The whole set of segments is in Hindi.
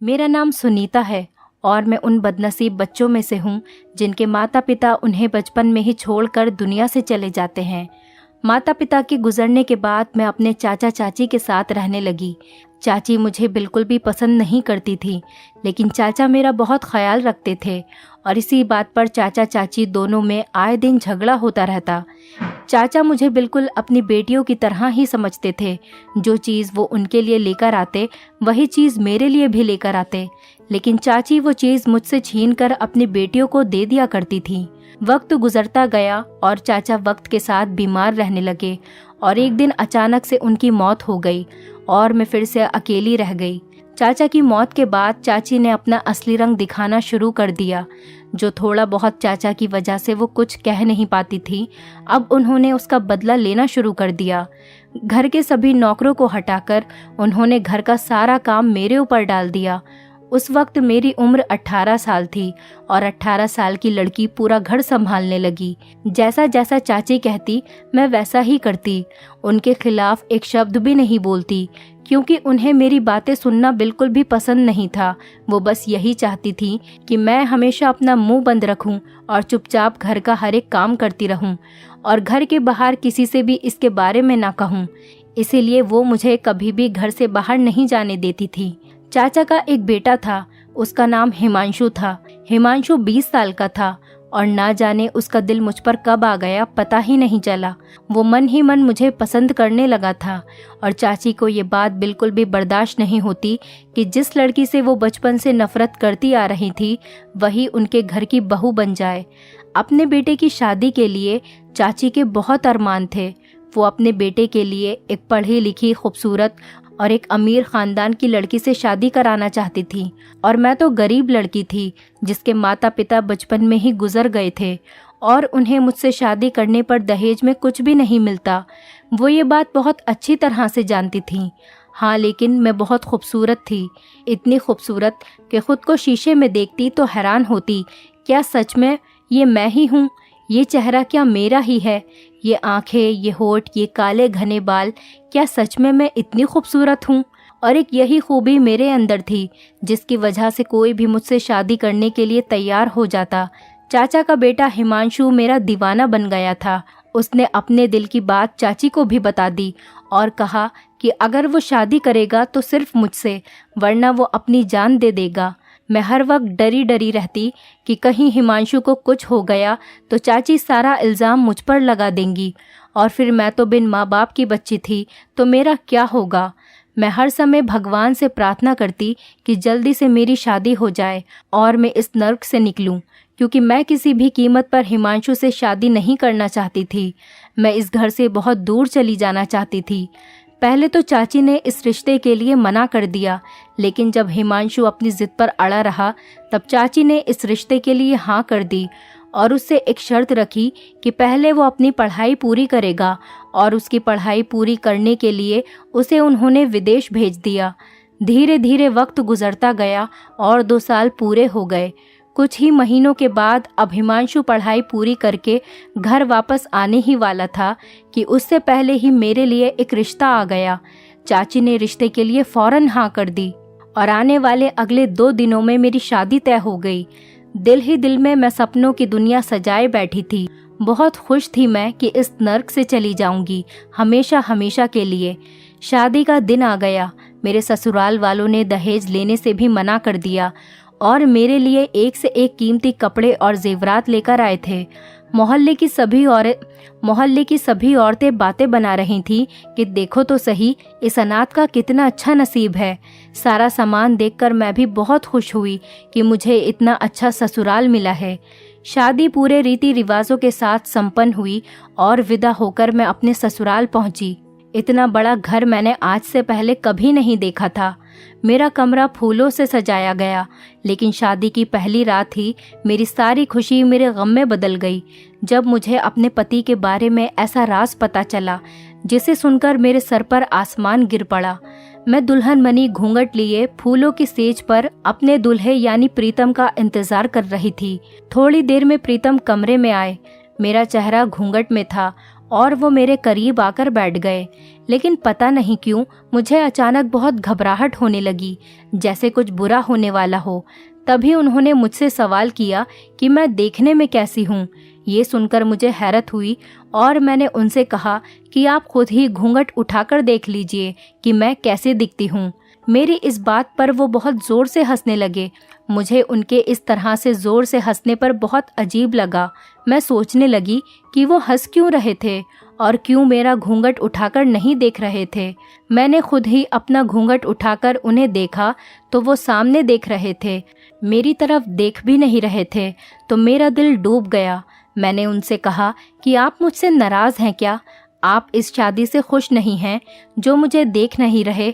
मेरा नाम सुनीता है और मैं उन बदनसीब बच्चों में से हूँ जिनके माता पिता उन्हें बचपन में ही छोड़कर दुनिया से चले जाते हैं। माता पिता के गुजरने के बाद मैं अपने चाचा चाची के साथ रहने लगी। चाची मुझे बिल्कुल भी पसंद नहीं करती थी, लेकिन चाचा मेरा बहुत ख्याल रखते थे और इसी बात पर चाचा चाची दोनों में आए दिन झगड़ा होता रहता। चाचा मुझे बिल्कुल अपनी बेटियों की तरह ही समझते थे। जो चीज़ वो उनके लिए लेकर आते वही चीज़ मेरे लिए भी लेकर आते, लेकिन चाची वो चीज़ मुझसे छीनकर अपनी बेटियों को दे दिया करती थी। वक्त गुजरता गया और चाचा वक्त के साथ बीमार रहने लगे और एक दिन अचानक से उनकी मौत हो गई और मैं फिर से अकेली रह गई। चाचा की मौत के बाद चाची ने अपना असली रंग दिखाना शुरू कर दिया। जो थोड़ा बहुत चाचा की वजह से वो कुछ कह नहीं पाती थी, अब उन्होंने उसका बदला लेना शुरू कर दिया। घर के सभी नौकरों को हटाकर उन्होंने घर का सारा काम मेरे ऊपर डाल दिया। उस वक्त मेरी उम्र 18 साल थी और 18 साल की लड़की पूरा घर संभालने लगी। जैसा जैसा चाची कहती मैं वैसा ही करती। उनके खिलाफ एक शब्द भी नहीं बोलती, क्योंकि उन्हें मेरी बातें सुनना बिल्कुल भी पसंद नहीं था। वो बस यही चाहती थी कि मैं हमेशा अपना मुंह बंद रखूं और चुपचाप घर का हर एक काम करती रहूं और घर के बाहर किसी से भी इसके बारे में ना कहूं। इसीलिए वो मुझे कभी भी घर से बाहर नहीं जाने देती थी। चाचा का एक बेटा था, उसका नाम हिमांशु था। हिमांशु 20 साल का था और ना जाने उसका दिल मुझ पर कब आ गया पता ही नहीं चला। वो मन ही मन मुझे पसंद करने लगा था और चाची को ये बात बिल्कुल भी बर्दाश्त नहीं होती कि जिस लड़की से वो बचपन से नफरत करती आ रही थी वही उनके घर की बहू बन जाए। अपने बेटे की शादी के लिए चाची के बहुत अरमान थे। वो अपने बेटे के लिए एक पढ़ी लिखी, खूबसूरत और एक अमीर खानदान की लड़की से शादी कराना चाहती थी और मैं तो गरीब लड़की थी जिसके माता पिता बचपन में ही गुजर गए थे और उन्हें मुझसे शादी करने पर दहेज में कुछ भी नहीं मिलता। वो ये बात बहुत अच्छी तरह से जानती थी। हाँ, लेकिन मैं बहुत खूबसूरत थी, इतनी खूबसूरत कि खुद को शीशे में देखती तो हैरान होती, क्या सच में ये मैं ही हूँ? ये चेहरा क्या मेरा ही है? ये आंखें, ये होठ, ये काले घने बाल, क्या सच में मैं इतनी खूबसूरत हूँ? और एक यही खूबी मेरे अंदर थी जिसकी वजह से कोई भी मुझसे शादी करने के लिए तैयार हो जाता। चाचा का बेटा हिमांशु मेरा दीवाना बन गया था। उसने अपने दिल की बात चाची को भी बता दी और कहा कि अगर वो शादी करेगा तो सिर्फ मुझसे, वरना वो अपनी जान दे देगा। मैं हर वक्त डरी डरी रहती कि कहीं हिमांशु को कुछ हो गया तो चाची सारा इल्ज़ाम मुझ पर लगा देंगी और फिर मैं तो बिन माँ बाप की बच्ची थी तो मेरा क्या होगा। मैं हर समय भगवान से प्रार्थना करती कि जल्दी से मेरी शादी हो जाए और मैं इस नर्क से निकलूं, क्योंकि मैं किसी भी कीमत पर हिमांशु से शादी नहीं करना चाहती थी। मैं इस घर से बहुत दूर चली जाना चाहती थी। पहले तो चाची ने इस रिश्ते के लिए मना कर दिया, लेकिन जब हिमांशु अपनी जिद पर अड़ा रहा तब चाची ने इस रिश्ते के लिए हाँ कर दी और उससे एक शर्त रखी कि पहले वो अपनी पढ़ाई पूरी करेगा और उसकी पढ़ाई पूरी करने के लिए उसे उन्होंने विदेश भेज दिया। धीरे धीरे वक्त गुजरता गया और 2 साल पूरे हो गए। कुछ ही महीनों के बाद अब हिमांशु पढ़ाई पूरी करके घर वापस आने ही वाला था कि उससे पहले ही मेरे लिए एक रिश्ता आ गया। चाची ने रिश्ते के लिए फौरन हाँ कर दी और आने वाले अगले 2 दिनों में मेरी शादी तय हो गई। दिल ही दिल में मैं सपनों की दुनिया सजाए बैठी थी। बहुत खुश थी मैं कि इस नर्क से चली जाऊंगी हमेशा हमेशा के लिए। शादी का दिन आ गया। मेरे ससुराल वालों ने दहेज लेने से भी मना कर दिया और मेरे लिए एक से एक कीमती कपड़े और जेवरात लेकर आए थे। मोहल्ले की सभी औरतें बातें बना रही थीं कि देखो तो सही, इस अनाथ का कितना अच्छा नसीब है। सारा सामान देखकर मैं भी बहुत खुश हुई कि मुझे इतना अच्छा ससुराल मिला है। शादी पूरे रीति रिवाजों के साथ संपन्न हुई और विदा होकर मैं अपने ससुराल पहुंची। इतना बड़ा घर मैंने आज से पहले कभी नहीं देखा था। मेरा कमरा फूलों से सजाया गया, लेकिन शादी की पहली रात ही मेरी सारी खुशी मेरे गम में बदल गई जब मुझे अपने पति के बारे में ऐसा राज पता चला जिसे सुनकर मेरे सर पर आसमान गिर पड़ा। मैं दुल्हन बनी घूंघट लिए फूलों की सेज पर अपने दूल्हे यानी प्रीतम का इंतजार कर रही थी। थोड़ी देर में प्रीतम कमरे में आए। मेरा चेहरा घूंघट में था और वो मेरे करीब आकर बैठ गए। लेकिन पता नहीं क्यों मुझे अचानक बहुत घबराहट होने लगी, जैसे कुछ बुरा होने वाला हो। तभी उन्होंने मुझसे सवाल किया कि मैं देखने में कैसी हूँ। ये सुनकर मुझे हैरत हुई और मैंने उनसे कहा कि आप खुद ही घूंघट उठाकर देख लीजिए कि मैं कैसे दिखती हूँ। मेरी इस बात पर वो बहुत ज़ोर से हंसने लगे। मुझे उनके इस तरह से ज़ोर से हंसने पर बहुत अजीब लगा। मैं सोचने लगी कि वो हंस क्यों रहे थे और क्यों मेरा घूंघट उठाकर नहीं देख रहे थे। मैंने खुद ही अपना घूंघट उठाकर उन्हें देखा तो वो सामने देख रहे थे, मेरी तरफ देख भी नहीं रहे थे। तो मेरा दिल डूब गया। मैंने उनसे कहा कि आप मुझसे नाराज़ हैं क्या? आप इस शादी से खुश नहीं हैं जो मुझे देख नहीं रहे?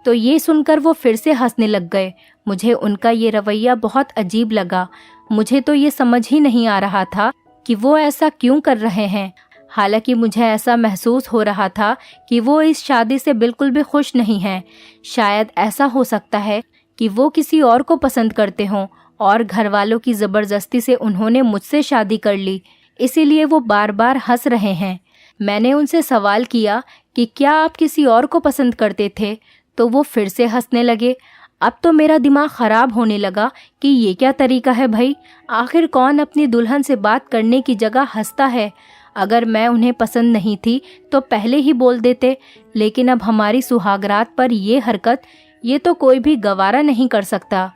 तो ये सुनकर वो फिर से हंसने लग गए। मुझे उनका ये रवैया बहुत अजीब लगा। मुझे तो ये समझ ही नहीं आ रहा था कि वो ऐसा क्यों कर रहे हैं। हालांकि मुझे ऐसा महसूस हो रहा था कि वो इस शादी से बिल्कुल भी खुश नहीं हैं। शायद ऐसा हो सकता है कि वो किसी और को पसंद करते हों और घर वालों की ज़बरदस्ती से उन्होंने मुझसे शादी कर ली, इसीलिए वो बार बार हंस रहे हैं। मैंने उनसे सवाल किया कि क्या आप किसी और को पसंद करते थे? तो वो फिर से हंसने लगे। अब तो मेरा दिमाग ख़राब होने लगा कि ये क्या तरीका है भाई। आखिर कौन अपनी दुल्हन से बात करने की जगह हंसता है? अगर मैं उन्हें पसंद नहीं थी तो पहले ही बोल देते। लेकिन अब हमारी सुहागरात पर ये हरकत, ये तो कोई भी गवारा नहीं कर सकता।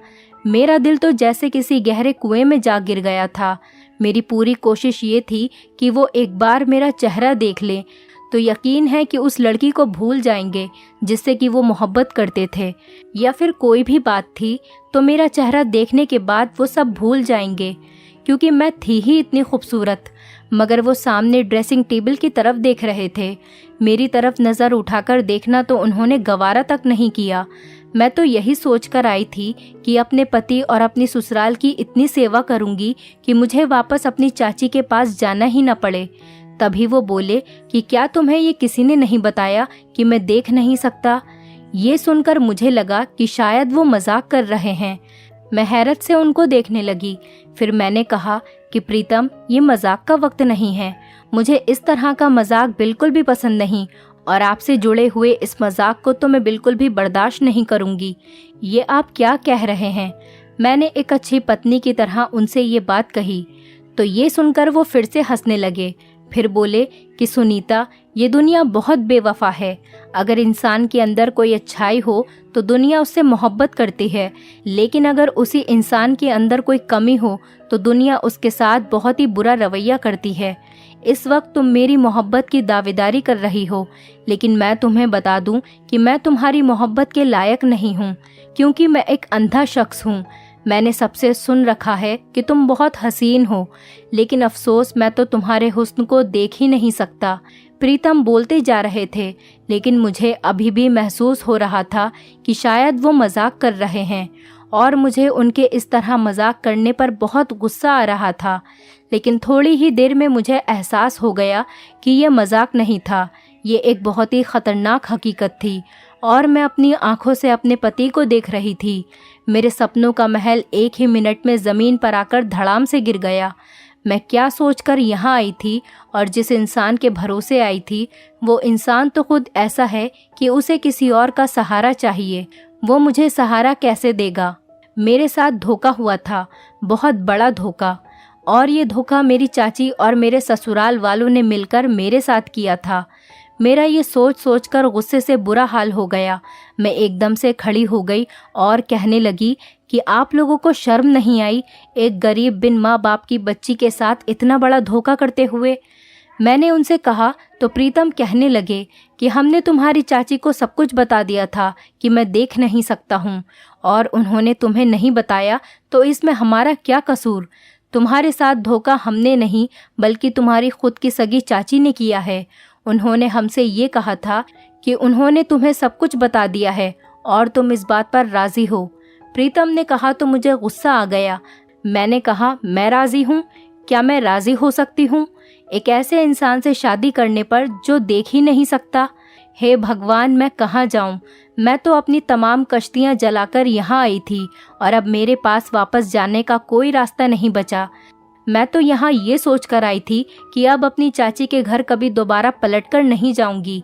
मेरा दिल तो जैसे किसी गहरे कुएं में जा गिर गया था। मेरी पूरी कोशिश ये थी कि वो एक बार मेरा चेहरा देख लें तो यकीन है कि उस लड़की को भूल जाएंगे जिससे कि वो मोहब्बत करते थे, या फिर कोई भी बात थी तो मेरा चेहरा देखने के बाद वो सब भूल जाएंगे, क्योंकि मैं थी ही इतनी खूबसूरत। मगर वो सामने ड्रेसिंग टेबल की तरफ देख रहे थे। मेरी तरफ नज़र उठाकर देखना तो उन्होंने गवारा तक नहीं किया। मैं तो यही सोचकर आई थी कि अपने पति और अपनी ससुराल की इतनी सेवा करूंगी कि मुझे वापस अपनी चाची के पास जाना ही न पड़े। तभी वो बोले कि क्या तुम्हें ये किसी ने नहीं बताया कि मैं देख नहीं सकता? ये सुनकर मुझे लगा कि शायद वो मजाक कर रहे हैं। मैं हैरत से उनको देखने लगी। फिर मैंने कहा कि प्रीतम, ये मजाक का वक्त नहीं है। मुझे इस तरह का मजाक बिल्कुल भी पसंद नहीं और आपसे जुड़े हुए इस मजाक को तो मैं बिल्कुल भी बर्दाश्त नहीं करूंगी। ये आप क्या कह रहे हैं? मैंने एक अच्छी पत्नी की तरह उनसे ये बात कही। तो ये सुनकर वो फिर से हंसने लगे। फिर बोले कि सुनीता, ये दुनिया बहुत बेवफा है। अगर इंसान के अंदर कोई अच्छाई हो तो दुनिया उससे मोहब्बत करती है, लेकिन अगर उसी इंसान के अंदर कोई कमी हो तो दुनिया उसके साथ बहुत ही बुरा रवैया करती है। इस वक्त तुम मेरी मोहब्बत की दावेदारी कर रही हो, लेकिन मैं तुम्हें बता दूं कि मैं तुम्हारी मोहब्बत के लायक नहीं हूं, क्योंकि मैं एक अंधा शख्स हूं। मैंने सबसे सुन रखा है कि तुम बहुत हसीन हो, लेकिन अफसोस मैं तो तुम्हारे हुस्न को देख ही नहीं सकता। प्रीतम बोलते जा रहे थे, लेकिन मुझे अभी भी महसूस हो रहा था कि शायद वो मजाक कर रहे हैं और मुझे उनके इस तरह मजाक करने पर बहुत गुस्सा आ रहा था। लेकिन थोड़ी ही देर में मुझे एहसास हो गया कि ये मजाक नहीं था, ये एक बहुत ही ख़तरनाक हकीकत थी और मैं अपनी आंखों से अपने पति को देख रही थी। मेरे सपनों का महल एक ही मिनट में ज़मीन पर आकर धड़ाम से गिर गया। मैं क्या सोचकर यहाँ आई थी और जिस इंसान के भरोसे आई थी, वो इंसान तो खुद ऐसा है कि उसे किसी और का सहारा चाहिए। वो मुझे सहारा कैसे देगा? मेरे साथ धोखा हुआ था, बहुत बड़ा धोखा, और ये धोखा मेरी चाची और मेरे ससुराल वालों ने मिलकर मेरे साथ किया था। मेरा ये सोच सोचकर गुस्से से बुरा हाल हो गया। मैं एकदम से खड़ी हो गई और कहने लगी कि आप लोगों को शर्म नहीं आई एक गरीब बिन माँ बाप की बच्ची के साथ इतना बड़ा धोखा करते हुए? मैंने उनसे कहा तो प्रीतम कहने लगे कि हमने तुम्हारी चाची को सब कुछ बता दिया था कि मैं देख नहीं सकता हूँ, और उन्होंने तुम्हें नहीं बताया तो इसमें हमारा क्या कसूर? तुम्हारे साथ धोखा हमने नहीं बल्कि तुम्हारी खुद की सगी चाची ने किया है। उन्होंने हमसे ये कहा था कि उन्होंने तुम्हें सब कुछ बता दिया है और तुम इस बात पर राजी हो। प्रीतम ने कहा तो मुझे गुस्सा आ गया। मैंने कहा, मैं राजी हूँ? क्या मैं राजी हो सकती हूँ एक ऐसे इंसान से शादी करने पर जो देख ही नहीं सकता? हे भगवान, मैं कहाँ जाऊँ? मैं तो अपनी तमाम कश्तियाँ जलाकर यहाँ आई थी और अब मेरे पास वापस जाने का कोई रास्ता नहीं बचा। मैं तो यहाँ ये सोच कर आई थी कि अब अपनी चाची के घर कभी दोबारा पलटकर नहीं जाऊंगी।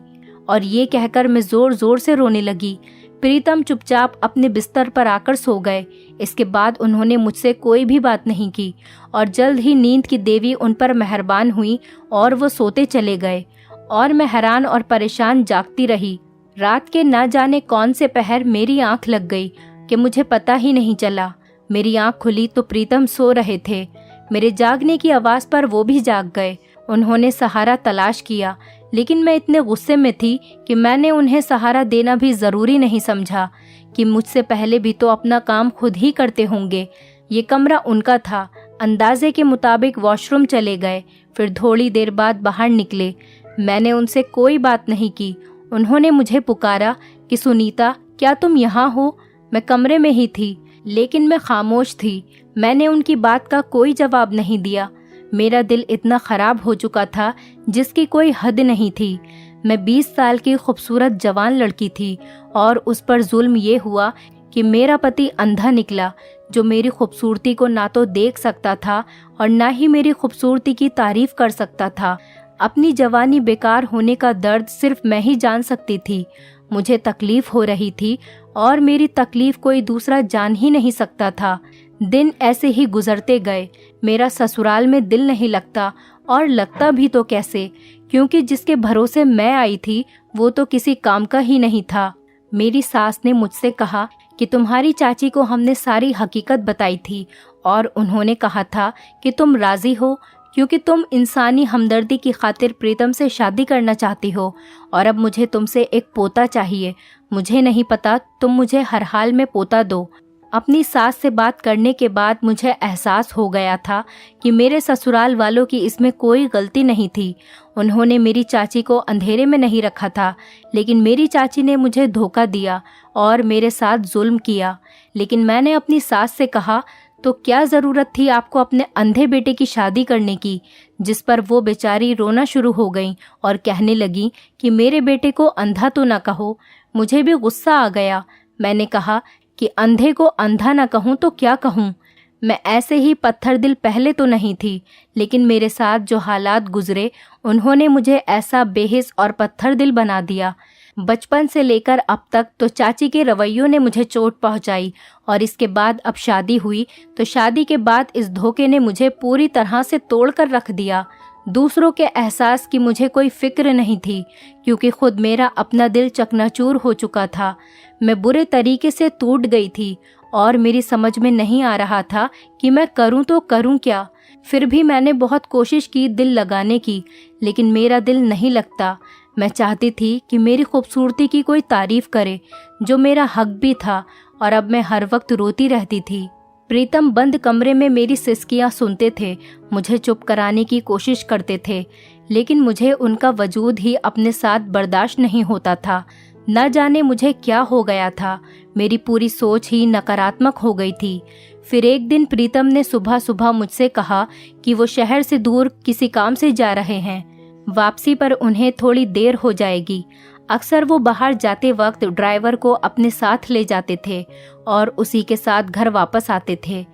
और ये कहकर मैं जोर जोर से रोने लगी। प्रीतम चुपचाप अपने बिस्तर पर आकर सो गए। इसके बाद उन्होंने मुझसे कोई भी बात नहीं की और जल्द ही नींद की देवी उन पर मेहरबान हुई और वो सोते चले गए। और मैं हैरान और परेशान जागती रही। रात के न जाने कौन से पहर मेरी आंख लग गई कि मुझे पता ही नहीं चला। मेरी आंख खुली तो प्रीतम सो रहे थे। मेरे जागने की आवाज़ पर वो भी जाग गए। उन्होंने सहारा तलाश किया, लेकिन मैं इतने गुस्से में थी कि मैंने उन्हें सहारा देना भी ज़रूरी नहीं समझा कि मुझसे पहले भी तो अपना काम खुद ही करते होंगे। ये कमरा उनका था। अंदाजे के मुताबिक वॉशरूम चले गए, फिर थोड़ी देर बाद बाहर निकले। मैंने उनसे कोई बात नहीं की। उन्होंने मुझे पुकारा कि सुनीता, क्या तुम यहाँ हो? मैं कमरे में ही थी, लेकिन मैं खामोश थी। मैंने उनकी बात का कोई जवाब नहीं दिया। मेरा दिल इतना ख़राब हो चुका था जिसकी कोई हद नहीं थी। मैं 20 साल की खूबसूरत जवान लड़की थी और उस पर जुल्म ये हुआ कि मेरा पति अंधा निकला, जो मेरी खूबसूरती को ना तो देख सकता था और ना ही मेरी खूबसूरती की तारीफ कर सकता था। अपनी जवानी बेकार होने का दर्द सिर्फ मैं ही जान सकती थी। मुझे तकलीफ हो रही थी और मेरी तकलीफ कोई दूसरा जान ही नहीं सकता था। दिन ऐसे ही गुजरते गए। मेरा ससुराल में दिल नहीं लगता, और लगता भी तो कैसे, क्योंकि जिसके भरोसे मैं आई थी वो तो किसी काम का ही नहीं था। मेरी सास ने मुझसे कहा कि तुम्हारी चाची को हमने सारी हकीकत बताई थी और उन्होंने कहा था कि तुम राजी हो, क्योंकि तुम इंसानी हमदर्दी की खातिर प्रीतम से शादी करना चाहती हो और अब मुझे तुमसे एक पोता चाहिए। मुझे नहीं पता, तुम मुझे हर हाल में पोता दो। अपनी सास से बात करने के बाद मुझे एहसास हो गया था कि मेरे ससुराल वालों की इसमें कोई गलती नहीं थी। उन्होंने मेरी चाची को अंधेरे में नहीं रखा था, लेकिन मेरी चाची ने मुझे धोखा दिया और मेरे साथ जुल्म किया। लेकिन मैंने अपनी सास से कहा, तो क्या ज़रूरत थी आपको अपने अंधे बेटे की शादी करने की? जिस पर वो बेचारी रोना शुरू हो गई और कहने लगी कि मेरे बेटे को अंधा तो ना कहो। मुझे भी गुस्सा आ गया। मैंने कहा कि अंधे को अंधा ना कहूँ तो क्या कहूँ? मैं ऐसे ही पत्थर दिल पहले तो नहीं थी, लेकिन मेरे साथ जो हालात गुजरे उन्होंने मुझे ऐसा बेहिस और पत्थर दिल बना दिया। बचपन से लेकर अब तक तो चाची के रवैयों ने मुझे चोट पहुंचाई, और इसके बाद अब शादी हुई तो शादी के बाद इस धोखे ने मुझे पूरी तरह से तोड़ कर रख दिया। दूसरों के एहसास की मुझे कोई फिक्र नहीं थी, क्योंकि खुद मेरा अपना दिल चकनाचूर हो चुका था। मैं बुरे तरीके से टूट गई थी और मेरी समझ में नहीं आ रहा था कि मैं करूं तो करूं क्या। फिर भी मैंने बहुत कोशिश की दिल लगाने की, लेकिन मेरा दिल नहीं लगता। मैं चाहती थी कि मेरी खूबसूरती की कोई तारीफ करे, जो मेरा हक भी था, और अब मैं हर वक्त रोती रहती थी। प्रीतम बंद कमरे में मेरी सिसकियां सुनते थे, मुझे चुप कराने की कोशिश करते थे, लेकिन मुझे उनका वजूद ही अपने साथ बर्दाश्त नहीं होता था। न जाने मुझे क्या हो गया था, मेरी पूरी सोच ही नकारात्मक हो गई थी। फिर एक दिन प्रीतम ने सुबह सुबह मुझसे कहा कि वो शहर से दूर किसी काम से जा रहे हैं। वापसी पर उन्हें थोड़ी देर हो जाएगी। अक्सर वो बाहर जाते वक्त ड्राइवर को अपने साथ ले जाते थे और उसी के साथ घर वापस आते थे।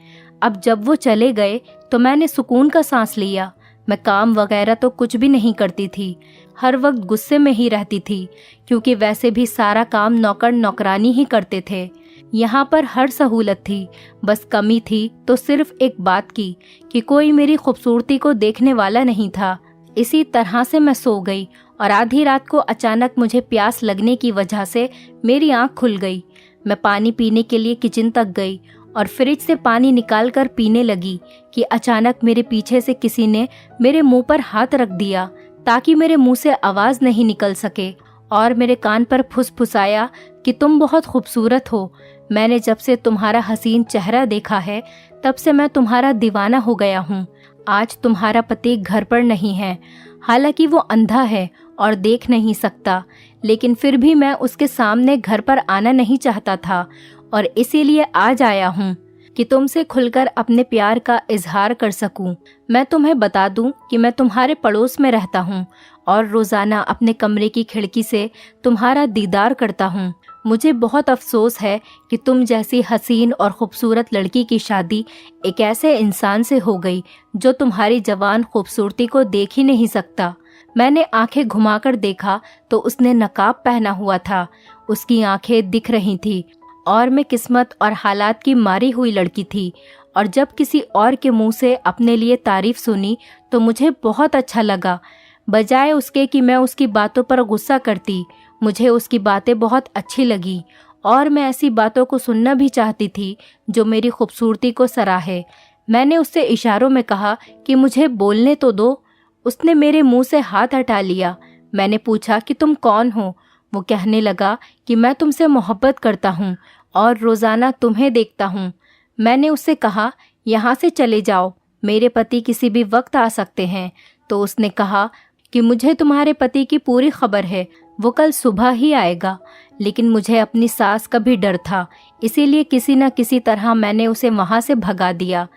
अब जब वो चले गए तो मैंने सुकून का सांस लिया। मैं काम वगैरह तो कुछ भी नहीं करती थी, हर वक्त गुस्से में ही रहती थी, क्योंकि वैसे भी सारा काम नौकर नौकरानी ही करते थे। यहाँ पर हर सहूलत थी, बस कमी थी तो सिर्फ एक बात की कि कोई मेरी खूबसूरती को देखने वाला नहीं था। इसी तरह से मैं सो गई और आधी रात को अचानक मुझे प्यास लगने की वजह से मेरी आंख खुल गई। मैं पानी पीने के लिए किचन तक गई और फ्रिज से पानी निकालकर पीने लगी कि अचानक मेरे पीछे से किसी ने मेरे मुंह पर हाथ रख दिया ताकि मेरे मुंह से आवाज़ नहीं निकल सके, और मेरे कान पर फुसफुसाया कि तुम बहुत खूबसूरत हो। मैंने जब से तुम्हारा हसीन चेहरा देखा है तब से मैं तुम्हारा दीवाना हो गया हूँ। आज तुम्हारा पति घर पर नहीं है, हालांकि वो अंधा है और देख नहीं सकता, लेकिन फिर भी मैं उसके सामने घर पर आना नहीं चाहता था और इसीलिए आज आया हूँ कि तुमसे खुलकर अपने प्यार का इजहार कर सकूं। मैं तुम्हें बता दूं कि मैं तुम्हारे पड़ोस में रहता हूँ और रोज़ाना अपने कमरे की खिड़की से तुम्हारा दीदार करता हूँ। मुझे बहुत अफसोस है कि तुम जैसी हसीन और खूबसूरत लड़की की शादी एक ऐसे इंसान से हो गई जो तुम्हारी जवान खूबसूरती को देख ही नहीं सकता। मैंने आंखें घुमाकर देखा तो उसने नकाब पहना हुआ था। उसकी आंखें दिख रही थी और मैं किस्मत और हालात की मारी हुई लड़की थी। और जब किसी और के मुंह से अपने लिए तारीफ सुनी तो मुझे बहुत अच्छा लगा। बजाय उसके कि मैं उसकी बातों पर गुस्सा करती, मुझे उसकी बातें बहुत अच्छी लगी और मैं ऐसी बातों को सुनना भी चाहती थी जो मेरी खूबसूरती को सराहे। मैंने उससे इशारों में कहा कि मुझे बोलने तो दो। उसने मेरे मुंह से हाथ हटा लिया। मैंने पूछा कि तुम कौन हो? वो कहने लगा कि मैं तुमसे मोहब्बत करता हूँ और रोज़ाना तुम्हें देखता हूँ। मैंने उससे कहा, यहाँ से चले जाओ, मेरे पति किसी भी वक्त आ सकते हैं। तो उसने कहा कि मुझे तुम्हारे पति की पूरी खबर है, वो कल सुबह ही आएगा। लेकिन मुझे अपनी सास का भी डर था, इसीलिए किसी न किसी तरह मैंने उसे वहाँ से भगा दिया।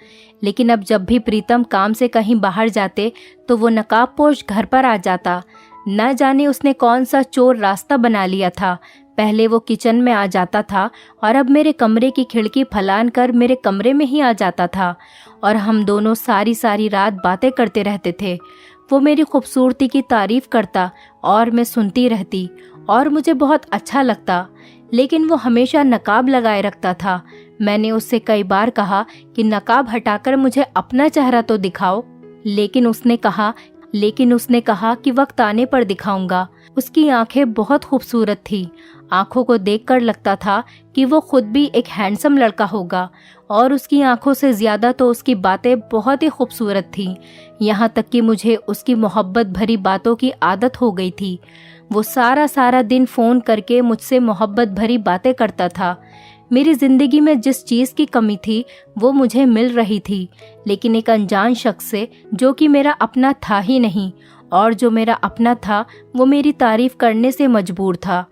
लेकिन अब जब भी प्रीतम काम से कहीं बाहर जाते तो वो नकाबपोश घर पर आ जाता। न जाने उसने कौन सा चोर रास्ता बना लिया था। पहले वो किचन में आ जाता था और अब मेरे कमरे की खिड़की फलान कर मेरे कमरे में ही आ जाता था और हम दोनों सारी सारी रात बातें करते रहते थे। वो मेरी खूबसूरती की तारीफ करता और मैं सुनती रहती और मुझे बहुत अच्छा लगता। लेकिन वो हमेशा नकाब लगाए रखता था। मैंने उससे कई बार कहा कि नकाब हटाकर मुझे अपना चेहरा तो दिखाओ, लेकिन उसने कहा कि वक्त आने पर दिखाऊंगा। उसकी आंखें बहुत खूबसूरत थी। आंखों को देखकर लगता था कि वो खुद भी एक हैंडसम लड़का होगा और उसकी आंखों से ज्यादा तो उसकी बातें बहुत ही खूबसूरत थीं। यहाँ तक कि मुझे उसकी मोहब्बत भरी बातों की आदत हो गई थी। वो सारा दिन फ़ोन करके मुझसे मोहब्बत भरी बातें करता था। मेरी ज़िंदगी में जिस चीज़ की कमी थी वो मुझे मिल रही थी, लेकिन एक अनजान शख्स से जो कि मेरा अपना था ही नहीं, और जो मेरा अपना था वो मेरी तारीफ करने से मजबूर था।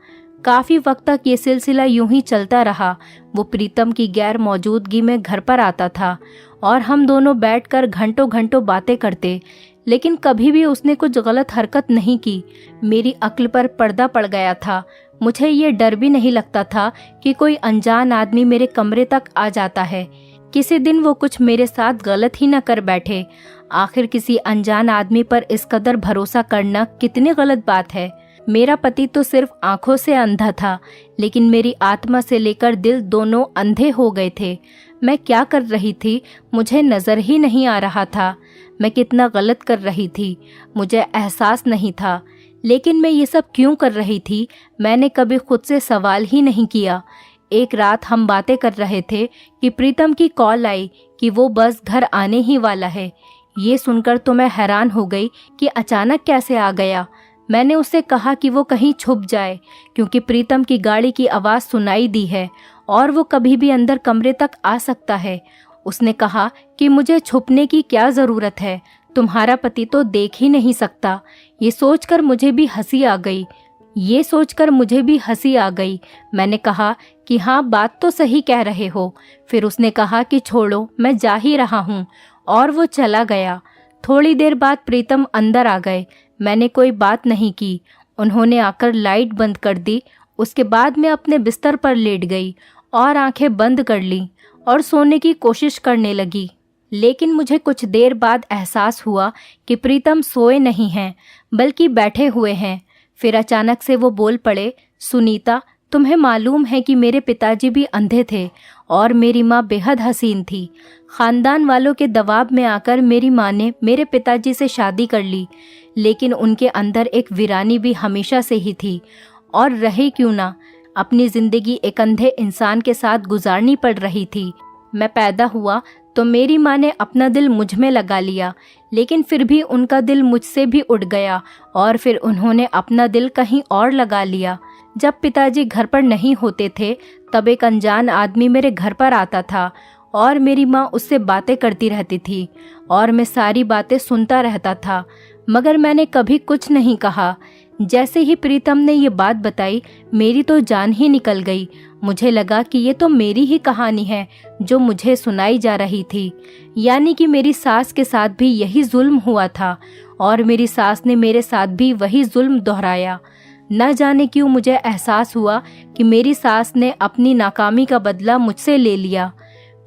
काफ़ी वक्त तक ये सिलसिला यूं ही चलता रहा। वो प्रीतम की गैर मौजूदगी में घर पर आता था और हम दोनों बैठकर घंटों घंटों बातें करते, लेकिन कभी भी उसने कुछ गलत हरकत नहीं की। मेरी अक्ल पर पर्दा पड़ गया था। मुझे ये डर भी नहीं लगता था कि कोई अनजान आदमी मेरे कमरे तक आ जाता है। किसी दिन वो कुछ मेरे साथ गलत ही न कर बैठे। आखिर किसी अनजान आदमी पर इस कदर भरोसा करना कितनी गलत बात है। मेरा पति तो सिर्फ आंखों से अंधा था, लेकिन मेरी आत्मा से लेकर दिल दोनों अंधे हो गए थे। मैं क्या कर रही थी मुझे नजर ही नहीं आ रहा था। मैं कितना गलत कर रही थी मुझे एहसास नहीं था। लेकिन मैं ये सब क्यों कर रही थी मैंने कभी खुद से सवाल ही नहीं किया। एक रात हम बातें कर रहे थे कि प्रीतम की कॉल आई कि वो बस घर आने ही वाला है। ये सुनकर तो मैं हैरान हो गई कि अचानक कैसे आ गया। मैंने उससे कहा कि वो कहीं छुप जाए, क्योंकि प्रीतम की गाड़ी की आवाज़ सुनाई दी है और वो कभी भी अंदर कमरे तक आ सकता है। उसने कहा कि मुझे छुपने की क्या ज़रूरत है, तुम्हारा पति तो देख ही नहीं सकता। ये सोचकर मुझे भी हंसी आ गई। मैंने कहा कि हाँ, बात तो सही कह रहे हो। फिर उसने कहा कि छोड़ो, मैं जा ही रहा हूँ, और वो चला गया। थोड़ी देर बाद प्रीतम अंदर आ गए। मैंने कोई बात नहीं की। उन्होंने आकर लाइट बंद कर दी। उसके बाद मैं अपने बिस्तर पर लेट गई और आंखें बंद कर ली और सोने की कोशिश करने लगी। लेकिन मुझे कुछ देर बाद एहसास हुआ कि प्रीतम सोए नहीं हैं, बल्कि बैठे हुए हैं। फिर अचानक से वो बोल पड़े, सुनीता, तुम्हें मालूम है कि मेरे पिताजी भी अंधे थे और मेरी माँ बेहद हसीन थी। खानदान वालों के दबाव में आकर मेरी माँ ने मेरे पिताजी से शादी कर ली, लेकिन उनके अंदर एक वीरानी भी हमेशा से ही थी। और रहे क्यों ना, अपनी ज़िंदगी एक अंधे इंसान के साथ गुजारनी पड़ रही थी। मैं पैदा हुआ तो मेरी माँ ने अपना दिल मुझ में लगा लिया, लेकिन फिर भी उनका दिल मुझसे भी उठ गया और फिर उन्होंने अपना दिल कहीं और लगा लिया। जब पिताजी घर पर नहीं होते थे तब एक अनजान आदमी मेरे घर पर आता था और मेरी माँ उससे बातें करती रहती थी और मैं सारी बातें सुनता रहता था, मगर मैंने कभी कुछ नहीं कहा। जैसे ही प्रीतम ने ये बात बताई मेरी तो जान ही निकल गई। मुझे लगा कि ये तो मेरी ही कहानी है जो मुझे सुनाई जा रही थी, यानी कि मेरी सास के साथ भी यही जुल्म हुआ था और मेरी सास ने मेरे साथ भी वही जुल्म दोहराया। न जाने क्यों मुझे एहसास हुआ कि मेरी सास ने अपनी नाकामी का बदला मुझसे ले लिया।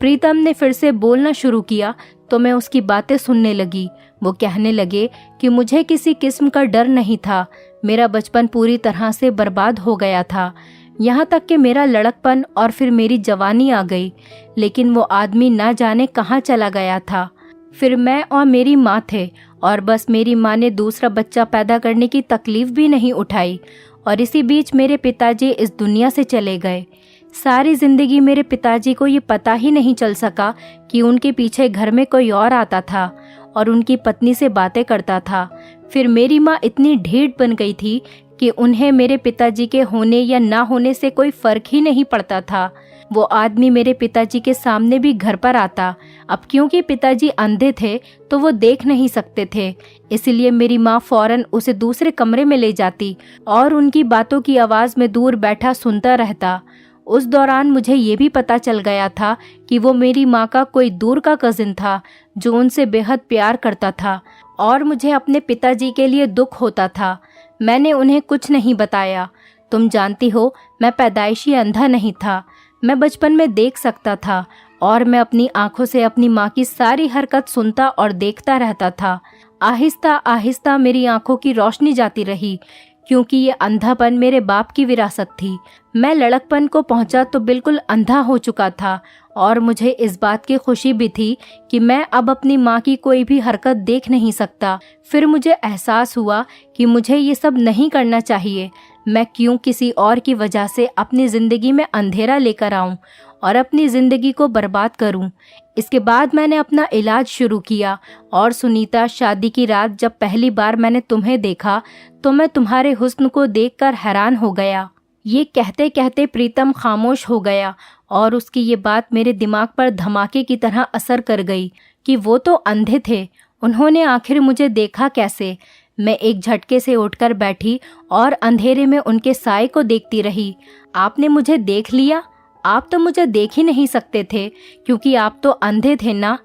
प्रीतम ने फिर से बोलना शुरू किया तो मैं उसकी बातें सुनने लगी। वो कहने लगे कि मुझे किसी किस्म का डर नहीं था। मेरा बचपन पूरी तरह से बर्बाद हो गया था, यहाँ तक कि मेरा लड़कपन और फिर मेरी जवानी आ गई। लेकिन वो आदमी ना जाने कहाँ चला गया था। फिर मैं और मेरी माँ थे और बस मेरी माँ ने दूसरा बच्चा पैदा करने की तकलीफ भी नहीं उठाई और इसी बीच मेरे पिताजी इस दुनिया से चले गए। सारी जिंदगी मेरे पिताजी को ये पता ही नहीं चल सका कि उनके पीछे घर में कोई और आता था और उनकी पत्नी से बातें करता था। फिर मेरी माँ इतनी ढीठ बन गई थी कि उन्हें मेरे पिताजी के होने या ना होने से कोई फर्क ही नहीं पड़ता था। वो आदमी मेरे पिताजी के सामने भी घर पर आता। अब क्योंकि पिताजी अंधे थे तो वो देख नहीं सकते थे, इसलिए मेरी माँ फौरन उसे दूसरे कमरे में ले जाती और उनकी बातों की आवाज़ में दूर बैठा सुनता रहता। उस दौरान मुझे ये भी पता चल गया था कि वो मेरी माँ का कोई दूर का कजिन था जो उनसे बेहद प्यार करता था और मुझे अपने पिताजी के लिए दुख होता था। मैंने उन्हें कुछ नहीं बताया। तुम जानती हो, मैं पैदाइशी अंधा नहीं था। मैं बचपन में देख सकता था और मैं अपनी आंखों से अपनी माँ की सारी हरकत सुनता और देखता रहता था। आहिस्ता आहिस्ता मेरी आंखों की रोशनी जाती रही क्योंकि ये अंधापन मेरे बाप की विरासत थी। मैं लड़कपन को पहुंचा तो बिल्कुल अंधा हो चुका था और मुझे इस बात की खुशी भी थी कि मैं अब अपनी माँ की कोई भी हरकत देख नहीं सकता। फिर मुझे एहसास हुआ कि मुझे ये सब नहीं करना चाहिए। मैं क्यों किसी और की वजह से अपनी ज़िंदगी में अंधेरा लेकर आऊं और अपनी ज़िंदगी को बर्बाद करूं। इसके बाद मैंने अपना इलाज शुरू किया और सुनीता, शादी की रात जब पहली बार मैंने तुम्हें देखा तो मैं तुम्हारे हुस्न को देखकर हैरान हो गया। ये कहते कहते प्रीतम खामोश हो गया और उसकी ये बात मेरे दिमाग पर धमाके की तरह असर कर गई कि वो तो अंधे थे, उन्होंने आखिर मुझे देखा कैसे। मैं एक झटके से उठकर बैठी और अंधेरे में उनके साए को देखती रही। आपने मुझे देख लिया? आप तो मुझे देख ही नहीं सकते थे क्योंकि आप तो अंधे थे ना।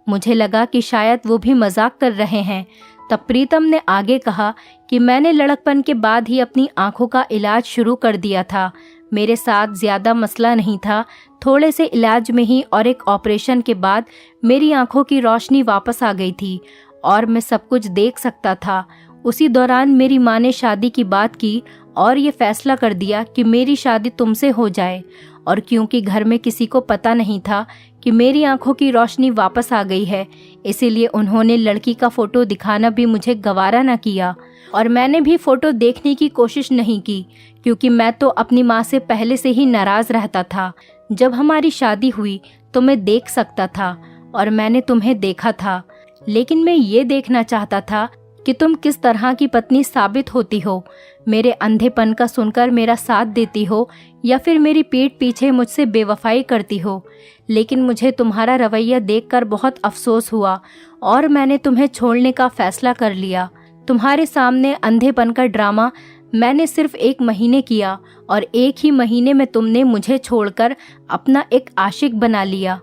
मुझे लगा कि शायद वो भी मजाक कर रहे हैं। तब प्रीतम ने आगे कहा कि मैंने लड़कपन के बाद ही अपनी आंखों का इलाज शुरू कर दिया था। मेरे साथ ज़्यादा मसला नहीं था। थोड़े से इलाज में ही और एक ऑपरेशन के बाद मेरी आंखों की रोशनी वापस आ गई थी और मैं सब कुछ देख सकता था। उसी दौरान मेरी माँ ने शादी की बात की और ये फैसला कर दिया कि मेरी शादी तुमसे हो जाए। और क्योंकि घर में किसी को पता नहीं था कि मेरी आंखों की रोशनी वापस आ गई है, इसीलिए उन्होंने लड़की का फ़ोटो दिखाना भी मुझे गवारा न किया और मैंने भी फ़ोटो देखने की कोशिश नहीं की क्योंकि मैं तो अपनी माँ से पहले से ही नाराज़ रहता था। जब हमारी शादी हुई तो मैं देख सकता था और मैंने तुम्हें देखा था, लेकिन मैं ये देखना चाहता था कि तुम किस तरह की पत्नी साबित होती हो। मेरे अंधेपन का सुनकर मेरा साथ देती हो या फिर मेरी पीठ पीछे मुझसे बेवफाई करती हो। लेकिन मुझे तुम्हारा रवैया देखकर बहुत अफसोस हुआ और मैंने तुम्हें छोड़ने का फैसला कर लिया। तुम्हारे सामने अंधेपन का ड्रामा मैंने सिर्फ 1 महीने किया और 1 ही महीने में तुमने मुझे छोड़कर अपना एक आशिक बना लिया।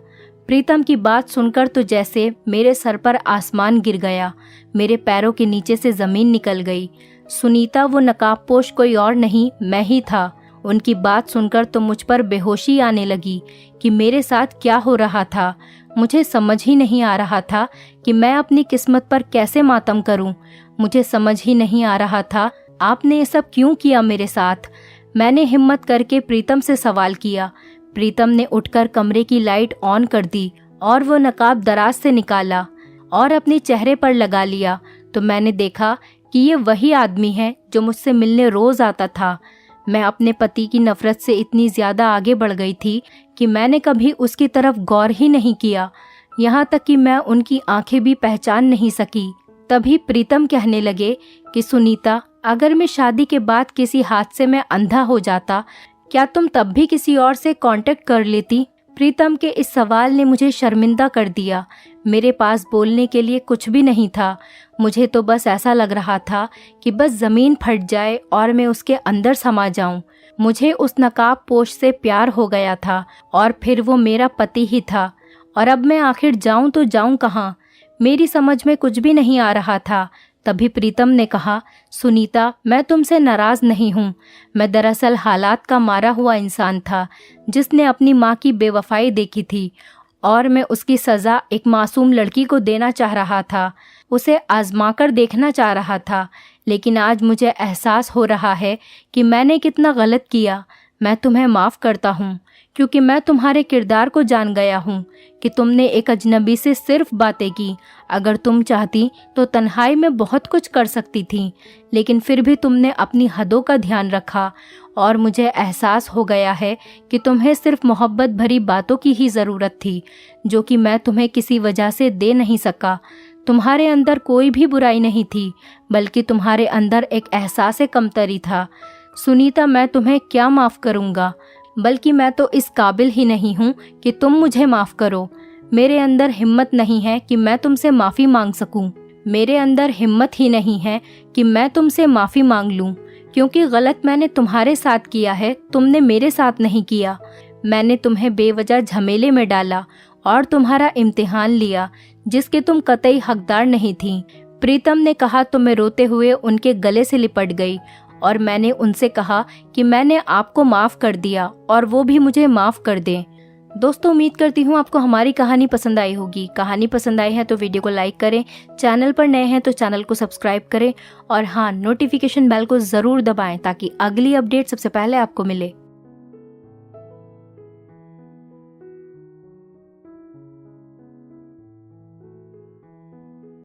प्रीतम की बात सुनकर तो जैसे मेरे सर पर आसमान गिर गया, मेरे पैरों के नीचे से ज़मीन निकल गई। सुनीता वो नकाबपोश कोई और नहीं, मैं ही था। उनकी बात सुनकर तो मुझ पर बेहोशी आने लगी कि मेरे साथ क्या हो रहा था। मुझे समझ ही नहीं आ रहा था कि मैं अपनी किस्मत पर कैसे मातम करूं। मुझे समझ ही नहीं आ रहा था आपने ये सब क्यों किया मेरे साथ। मैंने हिम्मत करके प्रीतम से सवाल किया। प्रीतम ने उठकर कमरे की लाइट ऑन कर दी और वो नकाब दराज से निकाला और अपने चेहरे पर लगा लिया तो मैंने देखा कि ये वही आदमी है जो मुझसे मिलने रोज आता था। मैं अपने पति की नफरत से इतनी ज़्यादा आगे बढ़ गई थी कि मैंने कभी उसकी तरफ गौर ही नहीं किया, यहाँ तक कि मैं उनकी आंखें भी पहचान नहीं सकी। तभी प्रीतम कहने लगे कि सुनीता, अगर मैं शादी के बाद किसी हादसे में अंधा हो जाता, क्या तुम तब भी किसी और से कांटेक्ट कर लेती? प्रीतम के इस सवाल ने मुझे शर्मिंदा कर दिया। मेरे पास बोलने के लिए कुछ भी नहीं था। मुझे तो बस ऐसा लग रहा था कि बस ज़मीन फट जाए और मैं उसके अंदर समा जाऊं। मुझे उस नकाबपोश से प्यार हो गया था और फिर वो मेरा पति ही था। और अब मैं आखिर जाऊं तो जाऊं कहाँ? मेरी समझ में कुछ भी नहीं आ रहा था। तभी प्रीतम ने कहा, सुनीता, मैं तुमसे नाराज नहीं हूँ। मैं दरअसल हालात का मारा हुआ इंसान था जिसने अपनी माँ की बेवफाई देखी थी और मैं उसकी सज़ा एक मासूम लड़की को देना चाह रहा था, उसे आजमाकर देखना चाह रहा था। लेकिन आज मुझे एहसास हो रहा है कि मैंने कितना गलत किया। मैं तुम्हें माफ़ करता हूँ क्योंकि मैं तुम्हारे किरदार को जान गया हूँ कि तुमने एक अजनबी से सिर्फ बातें की। अगर तुम चाहती तो तन्हाई में बहुत कुछ कर सकती थी, लेकिन फिर भी तुमने अपनी हदों का ध्यान रखा और मुझे एहसास हो गया है कि तुम्हें सिर्फ मोहब्बत भरी बातों की ही ज़रूरत थी, जो कि मैं तुम्हें किसी वजह से दे नहीं सका। तुम्हारे अंदर कोई भी बुराई नहीं थी, बल्कि तुम्हारे अंदर एक एहसास कमतरी था। सुनीता, मैं तुम्हें क्या माफ़ करूँगा, बल्कि मैं तो इस काबिल ही नहीं हूँ कि तुम मुझे माफ़ करो। मेरे अंदर हिम्मत नहीं है कि मैं तुमसे माफ़ी मांग सकूं। मेरे अंदर हिम्मत ही नहीं है कि मैं तुमसे माफ़ी मांग लूं, क्योंकि गलत मैंने तुम्हारे साथ किया है, तुमने मेरे साथ नहीं किया। मैंने तुम्हें बेवजह झमेले में डाला और तुम्हारा इम्तिहान लिया जिसके तुम कतई हकदार नहीं थी। प्रीतम ने कहा तो मैं रोते हुए उनके गले से लिपट गई और मैंने उनसे कहा कि मैंने आपको माफ़ कर दिया और वो भी मुझे माफ़ कर दें। दोस्तों, उम्मीद करती हूँ आपको हमारी कहानी पसंद आई होगी। कहानी पसंद आई है तो वीडियो को लाइक करें, चैनल पर नए हैं तो चैनल को सब्सक्राइब करें और हाँ, नोटिफिकेशन बेल को ज़रूर दबाएं ताकि अगली अपडेट सबसे पहले आपको मिले।